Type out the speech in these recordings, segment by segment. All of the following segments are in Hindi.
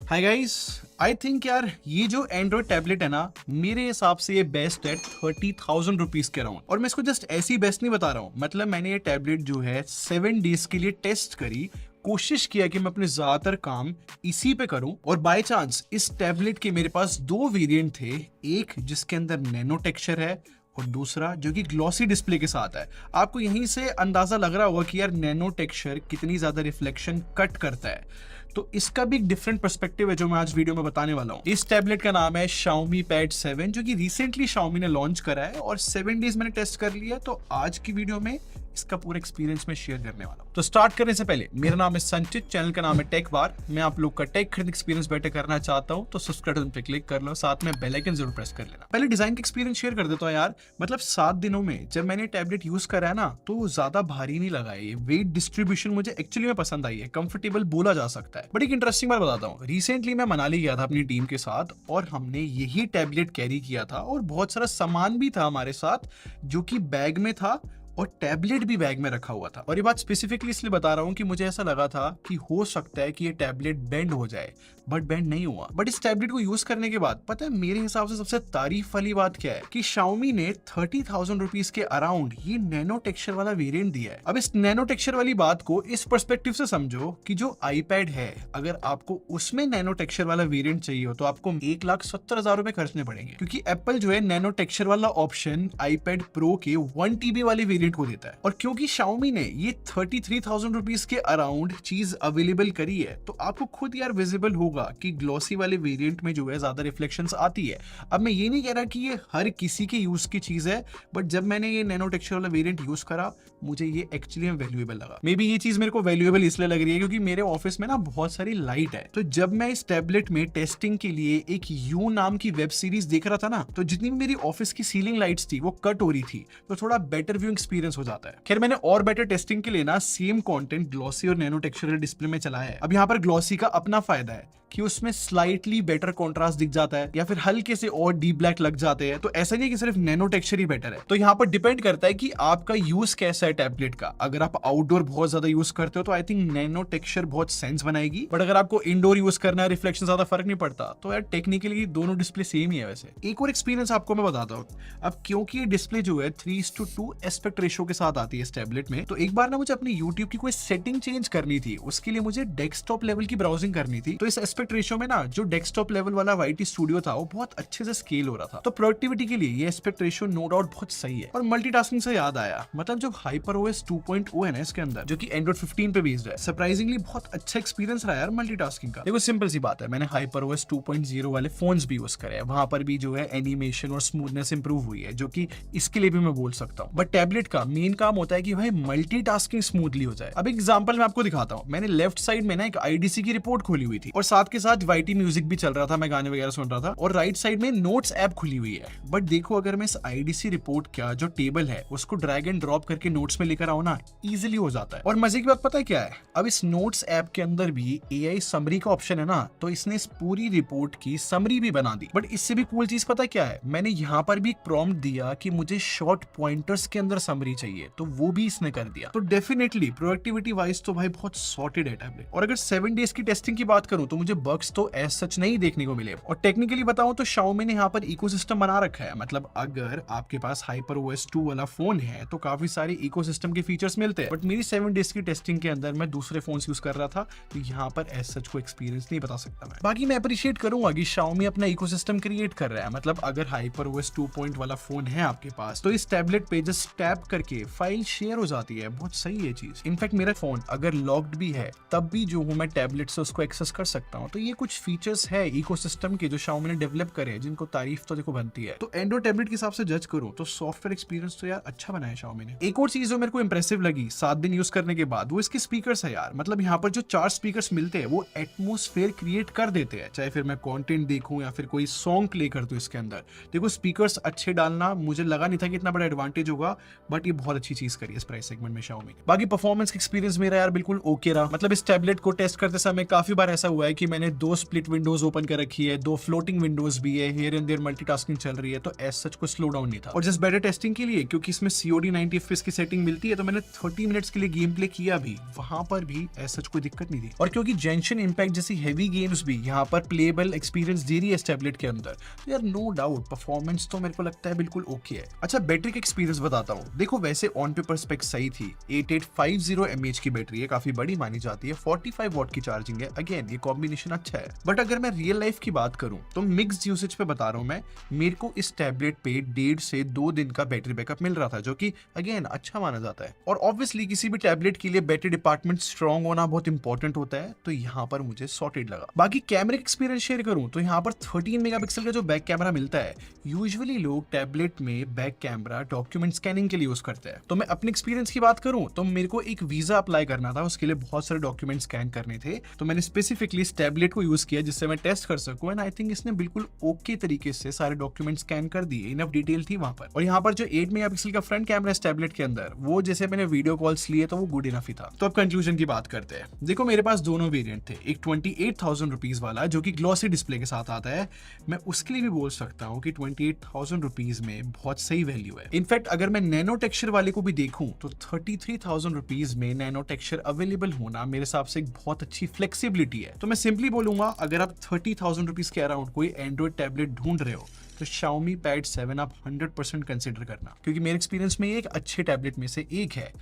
हाय गाइस, आई थिंक यार ये जो एंड्रॉइड टैबलेट है ना, मेरे हिसाब से ये बेस्ट है 30,000 रुपीज के अराउंड। और मैं इसको जस्ट ऐसे ही बेस्ट नहीं बता रहा हूँ, मतलब मैंने ये टैबलेट जो है 7 डेज के लिए टेस्ट करी, कोशिश किया कि मैं अपने ज्यादातर काम इसी पे करूं। और बाय चांस इस टैबलेट के मेरे पास दो वेरिएंट थे, एक जिसके अंदर नैनो टेक्सचर है और दूसरा जो कि ग्लॉसी डिस्प्ले के साथ है। आपको यहीं से अंदाजा लग रहा होगा कि यार नैनो टेक्सचर कितनी ज्यादा रिफ्लेक्शन कट करता है। तो इसका भी एक डिफरेंट पर्सपेक्टिव है जो मैं आज वीडियो में बताने वाला हूँ। इस टैबलेट का नाम है Xiaomi Pad 7, जो कि रिसेंटली Xiaomi ने लॉन्च करा है और 7 डेज मैंने टेस्ट कर लिया। तो आज की वीडियो में इसका पूरा एक्सपीरियंस में शेयर करने वाला हूँ। तो स्टार्ट करने से पहले, मेरा नाम है संचित, चैनल का नाम है टेक बार। मैं आप लोग का टेक खरीद एक्सपीरियंस बेटर करना चाहता हूँ, तो सब्सक्राइब बटन पे क्लिक कर लो, साथ में बेल आइकन जरूर प्रेस कर लेना। पहले डिजाइन का एक्सपीरियंस शेयर कर देता हूँ यार। मतलब 7 दिनों में जब मैंने टैबलेट यूज करा है ना, तो ज्यादा भारी नहीं लगा है। वेट डिस्ट्रीब्यूशन मुझे एक्चुअली में पसंद आई है, कंफर्टेबल बोला जा सकता है। बट एक इंटरेस्टिंग बात बताता हूँ, रिसेंटली मैं मनाली गया था अपनी टीम के साथ और हमने यही टैबलेट कैरी किया था और बहुत सारा सामान भी था हमारे साथ जो कि बैग में था और टैबलेट भी बैग में रखा हुआ था। और ये बात स्पेसिफिकली इसलिए बता रहा हूँ कि मुझे ऐसा लगा था कि हो सकता है कि ये टैबलेट बेंड हो जाए, बट बेंड नहीं हुआ। बट इस टैबलेट को यूज करने के बाद पता है मेरे हिसाब से सबसे तारीफ वाली बात क्या है कि Xiaomi ने 30,000 रुपीज के अराउंड ये नैनो टेक्सचर वाला वेरिएंट दिया है। अब इस नैनो टेक्सचर वाली बात को इस पर्सपेक्टिव से समझो कि जो iPad है, अगर आपको उसमें नैनो टेक्सचर वाला वेरिएंट चाहिए हो तो आपको 1,70,000 रुपए खर्चने पड़ेंगे, क्योंकि एप्पल जो है नैनो टेक्सचर वाला ऑप्शन iPad Pro के 1 TB वाले वेरिएंट को देता है। और क्योंकि Xiaomi ने ये 33,000 रुपीज के अराउंड चीज अवेलेबल करी है, तो आपको खुद यार विजिबल होगा कि ग्लॉसी वाले वेरिएंट में जो है ज्यादा रिफ्लेक्शंस आती है। अब मैं ये नहीं कह रहा कि ये हर किसी के यूज की चीज है, बट जब मैंने ये नैनो टेक्सचर वाला वेरिएंट यूज करा, मुझे ये एक्चुअली में वैल्यूएबल लगा। मे बी ये चीज मेरे को वैल्यूएबल इसलिए लग रही है क्योंकि मेरे ऑफिस में ना बहुत सारी लाइट है। तो जब मैं इस टैबलेट में टेस्टिंग के लिए एक यू नाम की वेब सीरीज देख रहा था ना, तो जितनी भी मेरी ऑफिस की सीलिंग लाइट्स थी वो कट हो रही थी, तो थोड़ा बेटर व्यू एक्सपीरियंस हो जाता है। खैर, मैंने और बेटर टेस्टिंग के लिए ना सेम कंटेंट ग्लॉसी और नैनो टेक्सचर डिस्प्ले में चलाया है। अब यहाँ पर ग्लॉसी का अपना फायदा है कि उसमें स्लाइटली बेटर कॉन्ट्रास्ट दिख जाता है या फिर हल्के से और डीप ब्लैक लग जाते हैं। तो ऐसा नहीं है कि सिर्फ नैनो टेक्सचर ही बेटर है। तो यहाँ पर डिपेंड करता है कि आपका यूज कैसा है टैबलेट का। अगर आप आउटडोर बहुत ज्यादा यूज करते हो तो आई थिंक नैनो टेक्सचर बहुत सेंस बनाएगी, बट अगर आपको इंडोर यूज करना है, रिफ्लेक्शन ज्यादा फर्क नहीं पड़ता, तो यार टेक्निकली दोनों डिस्प्ले सेम ही है। वैसे एक और एक्सपीरियंस आपको मैं बताता हूँ। अब क्योंकि ये डिस्प्ले जो है 3:2 एस्पेक्ट रेशियो के साथ आती है इस टैबलेट में, तो एक बार ना मुझे अपनी यूट्यूब की कोई सेटिंग चेंज करनी थी, उसके लिए मुझे डेस्कटॉप लेवल की ब्राउजिंग करनी थी। तो इस एस्पेक्ट रेशियो में ना जो डेस्कटॉप लेवल वाला YT स्टूडियो था वो बहुत अच्छे से स्केल हो रहा था। तो प्रोडक्टिविटी के लिए ये एस्पेक्ट रेशियो नो डाउट बहुत सही है। और मल्टीटास्किंग से याद आया, मतलब जो HyperOS 2.0 है ना इसके अंदर, जो कि एंड्रॉइड 15 पे बेस्ड है, सरप्राइजिंगली बहुत अच्छा एक्सपीरियंस रहा यार मल्टीटास्किंग का। देखो सिंपल सी बात है, मैंने HyperOS 2.0 वाले फोन्स भी यूज करे हैं, वहां पर भी जो है एनिमेशन और स्मूथनेस इंप्रूव हुई है, जो कि इसके लिए भी मैं बोल सकता हूँ। बट टैबलेट का मेन काम होता है कि भाई मल्टीटास्किंग स्मूथली हो जाए। अब एग्जांपल मैं आपको दिखाता हूँ। मैंने लेफ्ट साइड में ना एक IDC की रिपोर्ट खोली हुई थी और साथ के साथ YT म्यूजिक भी चल रहा था, मैं गाने वगैरह सुन रहा था, और राइट साइड में नोट्स ऐप खुली हुई है। बट देखो, अगर मैं इस IDC रिपोर्ट का जो टेबल है उसको ड्रैग एंड ड्रॉप करके नोट्स में लेकर आऊं ना, इजीली हो जाता है। और मजे की बात पता है क्या है, अब इस नोट्स ऐप के अंदर भी AI समरी का ऑप्शन है ना, तो इसने इस पूरी रिपोर्ट की समरी भी बना दी। बट इससे भी कूल चीज पता है क्या है, मैंने यहाँ पर भी एक प्रॉम्प्ट दिया कि मुझे शॉर्ट पॉइंटर्स के अंदर समरी चाहिए, तो वो भी इसने कर दिया। तो डेफिनेटली प्रोडक्टिविटी वाइज तो भाई बहुत सॉर्टेड है टैबलेट। और अगर 7 डेज की टेस्टिंग की बात करूं तो मुझे बग्स तो एज सच नहीं देखने को मिले। और टेक्निकली बताऊं तो Xiaomi ने यहाँ पर इकोसिस्टम बना रखा है। मतलब अगर आपके पास HyperOS 2 वाला फोन है तो काफी सारे इकोसिस्टम के फीचर्स मिलते हैं। बट मेरी 7 डेज की टेस्टिंग के अंदर मैं दूसरे फोन यूज कर रहा था, तो यहाँ पर एज सच को एक्सपीरियंस नहीं बता सकता मैं। बाकी मैं अप्रिशिएट करूंगा कि Xiaomi अपना इकोसिस्टम क्रिएट कर रहा है। मतलब अगर HyperOS 2 वाला फोन है आपके पास, तो इस टैबलेट पे जस्ट टैप करके फाइल शेयर हो जाती है। बहुत सही है चीज। इनफैक्ट मेरा फोन अगर लॉक्ड भी है तब भी जो हूँ मैं टैबलेट से उसको एक्सेस कर सकता हूँ। तो ये कुछ फीचर्स है इकोसिस्टम के जो Xiaomi ने डेवलप करे हैं, जिनको तारीफ तो देखो बनती है। तो एंड्रॉइड टैबलेट के हिसाब से जज करूं तो सॉफ्टवेयर एक्सपीरियंस तो यार अच्छा बनाया Xiaomi ने। एक और चीज जो मेरे को इंप्रेसिव लगी 7 दिन यूज करने के बाद, वो इसके स्पीकर्स है यार। मतलब यहाँ पर जो 4 स्पीकर्स मिलते हैं वो एटमोस्फेयर क्रिएट कर देते हैं, चाहे फिर मैं कंटेंट देखूं या फिर कोई सॉन्ग प्ले कर दूं इसके अंदर। देखो स्पीकर्स अच्छे डालना मुझे लगा नहीं था कि इतना बड़ा एडवांटेज होगा, बट ये बहुत अच्छी चीज करी इस प्राइस सेगमेंट में Xiaomi ने। बाकी परफॉर्मेंस एक्सपीरियंस मेरा यार बिल्कुल ओके रहा। मतलब इस टैबलेट को टेस्ट करते समय काफी बार ऐसा हुआ है कि मैंने 2 स्प्लिट विंडोज ओपन कर रखी है, 2 फ्लोटिंग विंडोज भी है, हियर एंड देयर मल्टीटास्किंग चल रही है, तो एज सच कोई स्लो डाउन नहीं था। और जस्ट बेटर टेस्टिंग के लिए, क्योंकि इसमें COD 90 FPS की सेटिंग मिलती है, तो मैंने 30 मिनट्स के लिए गेम प्ले किया भी, वहां पर भी एज सच कोई दिक्कत नहीं थी। और क्योंकि जेंशन इम्पैक्ट जैसी हेवी गेम्स भी यहाँ पर प्लेबल एक्सपीरियंस दे रही है इस टैबलेट के अंदर, तो यार नो डाउट परफॉर्मेंस तो मेरे को लगता है बिल्कुल ओके है। अच्छा, बैटरी का एक्सपीरियंस बताता हूँ। देखो वैसे ऑन पेपर स्पेक सही थी, 8850 mAh की बैटरी है, काफी बड़ी मानी जाती है, 45 वॉट की चार्जिंग है, अगेन ये कॉम्बिनेशन अच्छा है। बट अगर मैं रियल लाइफ की बात करूं तो मिक्स्ड यूसेज पे बता रहा हूं मैं, मेरे को इस टैबलेट पे 1.5 से 2 दिन का बैटरी बैकअप मिल रहा था, जो कि अगेन अच्छा माना जाता है। और ऑब्वियसली किसी भी टैबलेट के लिए बैटरी डिपार्टमेंट स्ट्रॉन्ग होना बहुत इंपॉर्टेंट होता है, तो यहाँ पर मुझे सॉर्टेड लगा। बाकी कैमरे एक्सपीरियंस शेयर करूं तो यहाँ पर 13 मेगापिक्सल का जो बैक कैमरा मिलता है, यूजुअली लोग टैबलेट में बैक कैमरा डॉक्यूमेंट स्कैनिंग के लिए यूज करते हैं। तो मैं अपने एक्सपीरियंस की बात करूं तो मेरे को एक वीजा अप्लाई करना था, उसके लिए बहुत सारे डॉक्यूमेंट स्कैन करने थे, तो मैंने स्पेसिफिकली इस टैबलेट को यूज किया जिससे मैं टेस्ट कर सकूं, एंड आई थिंक इसने बिल्कुल ओके तरीके से सारे डॉक्यूमेंट स्कैन कर दिए, इनफ डिटेल थी वहां पर। और यहाँ पर जो 8 मेगापिक्सल का फ्रंट कैमरा इस टैबलेट के अंदर, वो जैसे मैंने वीडियो कॉल्स लिए तो वो गुड इनफ ही था। तो अब कंक्लूजन की बात करते हैं। देखो मेरे पास दोनों वेरिएंट थे, एक 28,000 रुपीज वाला जो कि ग्लॉसी डिस्प्ले के साथ आता है, मैं उसके लिए भी बोल सकता हूँ कि 28,000 रुपीज में बहुत सही वैल्यू है। इनफैक्ट अगर मैं नैनो टेक्सचर वाले को भी देखूं तो 33,000 रुपीज में नैनो टेक्सचर अवेलेबल होना मेरे हिसाब से एक बहुत अच्छी फ्लेक्सिबिलिटी है। तो मैं सिंपली बोलूंगा, अगर आप 30,000 रुपीज के अराउंड कोई एंड्रॉइड टैबलेट ढूंढ रहे हो तो Xiaomi Pad 7 आप 100% कंसिडर करना, क्योंकि मेरे एक्सपीरियंस में ये एक अच्छे टैबलेट में से एक है।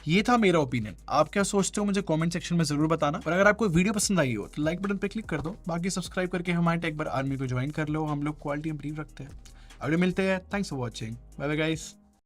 ये था मेरा ओपिनियन, आप क्या सोचते हो मुझे कमेंट सेक्शन में जरूर बताना। और अगर आपको वीडियो पसंद आई हो तो लाइक बटन पे क्लिक कर दो, बाकी सब्सक्राइब करके हमारे टेक बार आर्मी को ज्वाइन कर लो, हम लोग क्वालिटी इंप्रूव रखते हैं। अगले मिलते हैं, thanks for watching, bye bye guys.